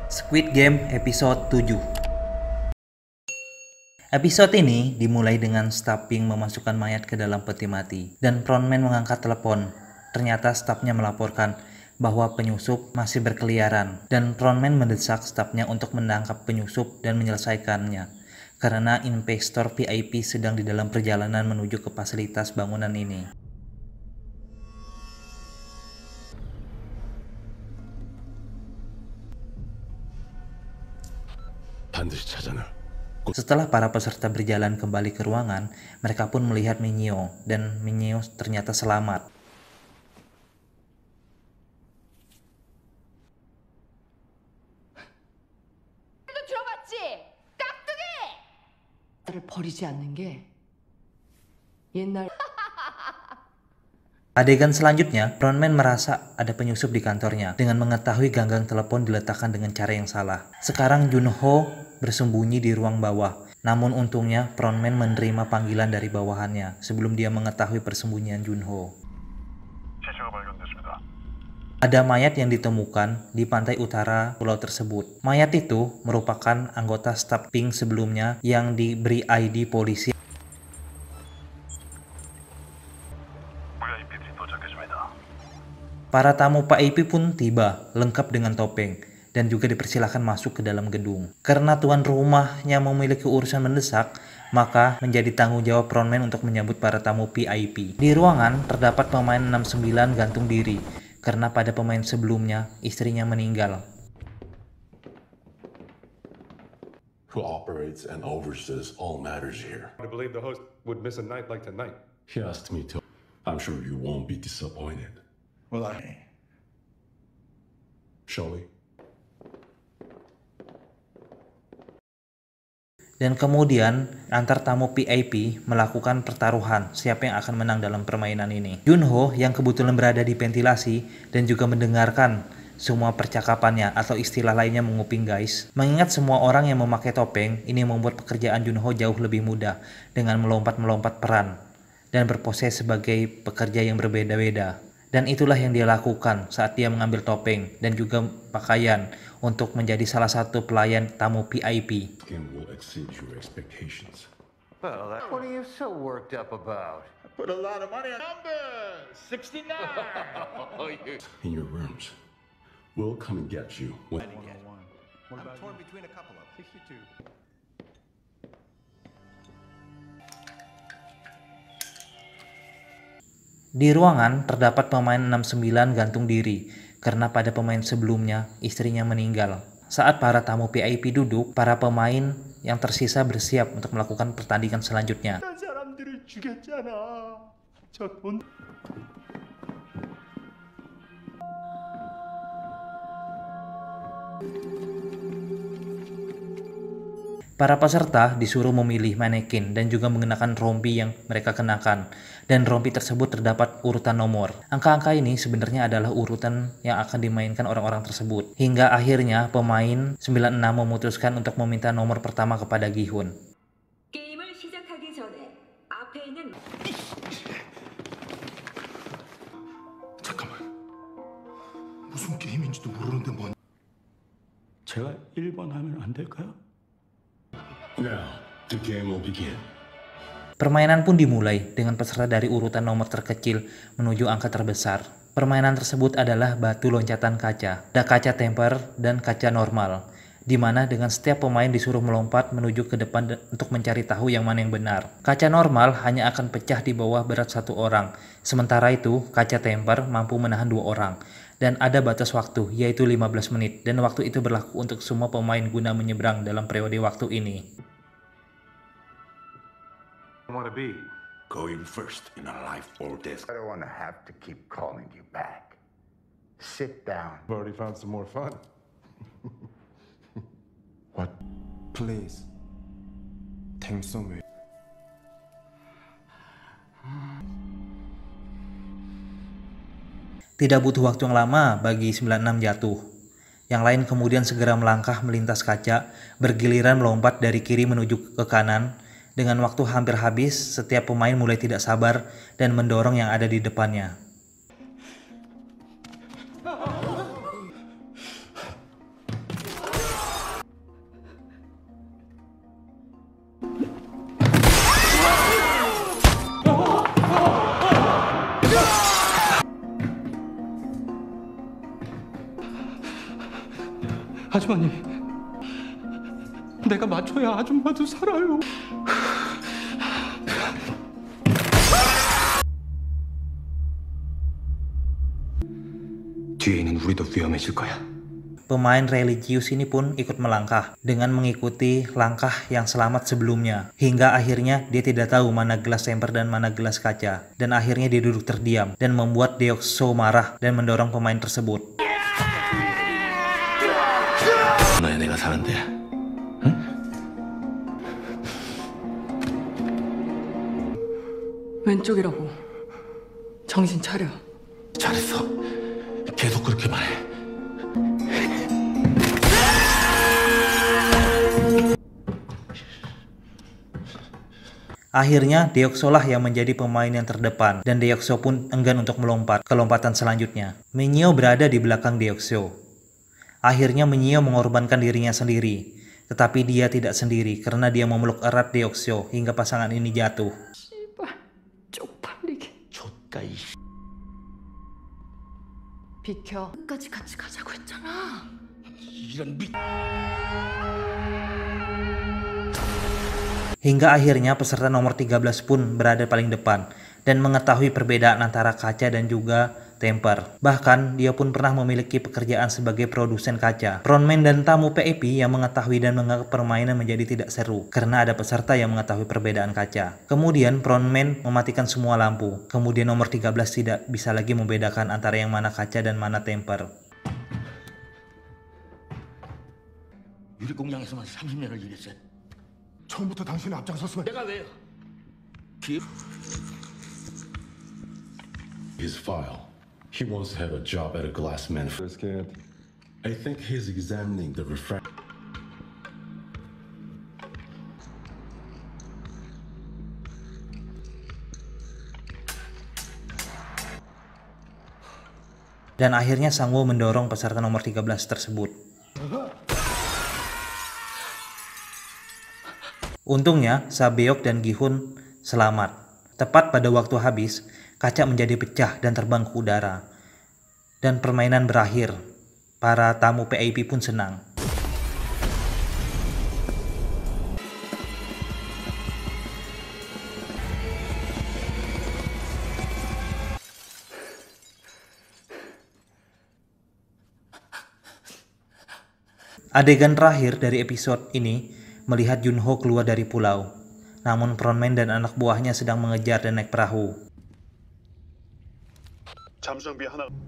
Squid Game episode 7. Episode ini dimulai dengan Stapping memasukkan mayat ke dalam peti mati dan frontman mengangkat telepon. Ternyata stafnya melaporkan bahwa penyusup masih berkeliaran dan frontman mendesak stafnya untuk menangkap penyusup dan menyelesaikannya karena investor VIP sedang di dalam perjalanan menuju ke fasilitas bangunan ini. Setelah para peserta berjalan kembali ke ruangan, mereka pun melihat Minyo dan Minyo ternyata selamat. Adegan selanjutnya, frontman merasa ada penyusup di kantornya dengan mengetahui ganggang telepon diletakkan dengan cara yang salah. Sekarang Junho bersembunyi di ruang bawah, namun untungnya frontman menerima panggilan dari bawahannya sebelum dia mengetahui persembunyian Junho. Ada mayat yang ditemukan di pantai utara pulau tersebut. Mayat itu merupakan anggota staf Pink sebelumnya yang diberi ID polisi. Para tamu VIP pun tiba, lengkap dengan topeng, dan juga dipersilakan masuk ke dalam gedung. Karena tuan rumahnya memiliki urusan mendesak, maka menjadi tanggung jawab frontman untuk menyambut para tamu VIP. Di ruangan terdapat pemain 69 gantung diri, karena pada pemain sebelumnya istrinya meninggal. Who operates and oversees all matters here. I believe the host would miss a night like tonight. He asked me to. I'm sure you won't be disappointed. Well, Shall we? Dan kemudian antar tamu VIP melakukan pertaruhan siapa yang akan menang dalam permainan ini. Junho yang kebetulan berada di ventilasi dan juga mendengarkan semua percakapannya atau istilah lainnya menguping guys. Mengingat semua orang yang memakai topeng, ini membuat pekerjaan Junho jauh lebih mudah dengan melompat-melompat peran dan berpose sebagai pekerja yang berbeda-beda. Dan itulah yang dia lakukan saat dia mengambil topeng dan juga pakaian untuk menjadi salah satu pelayan tamu VIP. Game will exceed your expectations. Well, what are you so worked up about? I put a lot of money on numbers. 69. In your rooms. We'll come and get you. I'm torn between a couple of 62. Di ruangan terdapat pemain 69 gantung diri karena pada pemain sebelumnya istrinya meninggal. Saat para tamu VIP duduk, para pemain yang tersisa bersiap untuk melakukan pertandingan selanjutnya. Para peserta disuruh memilih manekin dan juga mengenakan rompi yang mereka kenakan. Dan rompi tersebut terdapat urutan nomor. Angka-angka ini sebenarnya adalah urutan yang akan dimainkan orang-orang tersebut. Hingga akhirnya pemain 96 memutuskan untuk meminta nomor pertama kepada Gi-hun. 잠깐만. 무슨 게임인지도 모르는데 뭔? 제가 1번 하면 안 될까요? Now, the game will begin. Permainan pun dimulai dengan peserta dari urutan nomor terkecil menuju angka terbesar. Permainan tersebut adalah batu loncatan kaca. Ada kaca temper dan kaca normal, di mana dengan setiap pemain disuruh melompat menuju ke depan untuk mencari tahu yang mana yang benar. Kaca normal hanya akan pecah di bawah berat satu orang, sementara itu kaca temper mampu menahan 2 orang. Dan ada batas waktu, yaitu 15 menit, dan waktu itu berlaku untuk semua pemain guna menyeberang dalam periode waktu ini. Want to be? Going first in a life or death. I don't want to have to keep calling you back. Sit down. I've already found some more fun. What? Please. Thanks so much. Tidak butuh waktu yang lama bagi 96 jatuh. Yang lain kemudian segera melangkah melintas kaca, bergiliran melompat dari kiri menuju ke kanan. Dengan waktu hampir habis, setiap pemain mulai tidak sabar dan mendorong yang ada di depannya. 아주머니, 내가 맞춰야 아줌마도 살아요. 뒤에는 우리도 위험해질 거야. Pemain religius ini pun ikut melangkah dengan mengikuti langkah yang selamat sebelumnya. Hingga akhirnya dia tidak tahu mana gelas temper dan mana gelas kaca. Dan akhirnya dia duduk terdiam dan membuat Deokso marah dan mendorong pemain tersebut. 너야 내가 사는데, 응? 왼쪽이라고. 정신 차려. 잘했어. 계속 그렇게 말해. Akhirnya Deokso lah yang menjadi pemain yang terdepan dan Deokso pun enggan untuk melompat ke lompatan selanjutnya. Minyo berada di belakang Deokso. Akhirnya Minyo mengorbankan dirinya sendiri, tetapi dia tidak sendiri karena dia memeluk erat Deokso hingga pasangan ini jatuh. 씨발, 쪽팔리게. 족가이. 비켜. 끝까지 같이 가자고 했잖아. 이런 미. Hingga akhirnya peserta nomor 13 pun berada paling depan dan mengetahui perbedaan antara kaca dan juga temper. Bahkan dia pun pernah memiliki pekerjaan sebagai produsen kaca. Frontman dan tamu PAP yang mengetahui dan menganggap permainan menjadi tidak seru karena ada peserta yang mengetahui perbedaan kaca. Kemudian frontman mematikan semua lampu. Kemudian nomor 13 tidak bisa lagi membedakan antara yang mana kaca dan mana temper. 유리공장에서만 30년을 일했어요. 처음부터 당신이 앞장섰으면 내가 왜요? His file. He wants to have a job at a glass manufacturer. can't. I think he's examining the refract. Dan akhirnya Sangwoo mendorong peserta nomor 13 tersebut. Untungnya, Sabeok dan Gi-hun selamat. Tepat pada waktu habis, kaca menjadi pecah dan terbang ke udara. Dan permainan berakhir. Para tamu PAP pun senang. Adegan terakhir dari episode ini melihat Junho keluar dari pulau. Namun frontman dan anak buahnya sedang mengejar dan naik perahu. 잠수정비 하나.